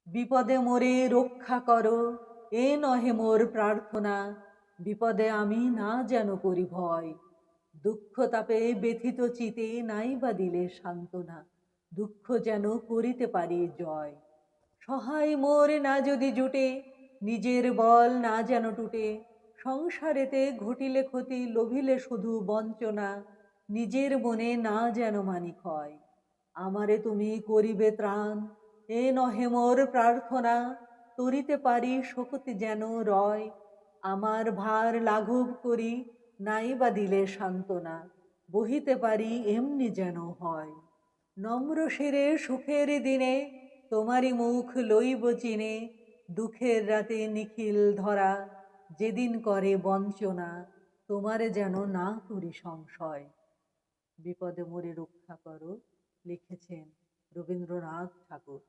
বিপদে মোরে রক্ষা করো, এ নহে মোর প্রার্থনা। বিপদে আমি না যেন করি ভয়, দুঃখ তাপে ব্যথিত চিতে নাই বা দিলে সান্ত্বনা। দুঃখ যেন করিতে পারি জয়। সহায় মোর না যদি জুটে, নিজের বল না যেন টুটে। সংসারেতে ঘটিলে ক্ষতি, লোভিলে শুধু বঞ্চনা। নিজের মনে না যেন মানি ক্ষয়, আমারে তুমি করিবে ত্রাণ। এ নহে মোর প্রার্থনা, তরিতে পারি শক্তি যেন রয়। আমার ভার লাঘব করি, নাই বা দিলে সান্ত্বনা। বহিতে পারি এমনি যেন হয়। নম্র শিরে সুখের দিনে, তোমারই মুখ লইব চিনে। দুঃখের রাতে নিখিল ধরা, যেদিন করে বঞ্চনা। তোমারে যেন না করি সংশয়। বিপদে মোরে রক্ষা করো, লিখেছেন রবীন্দ্রনাথ ঠাকুর।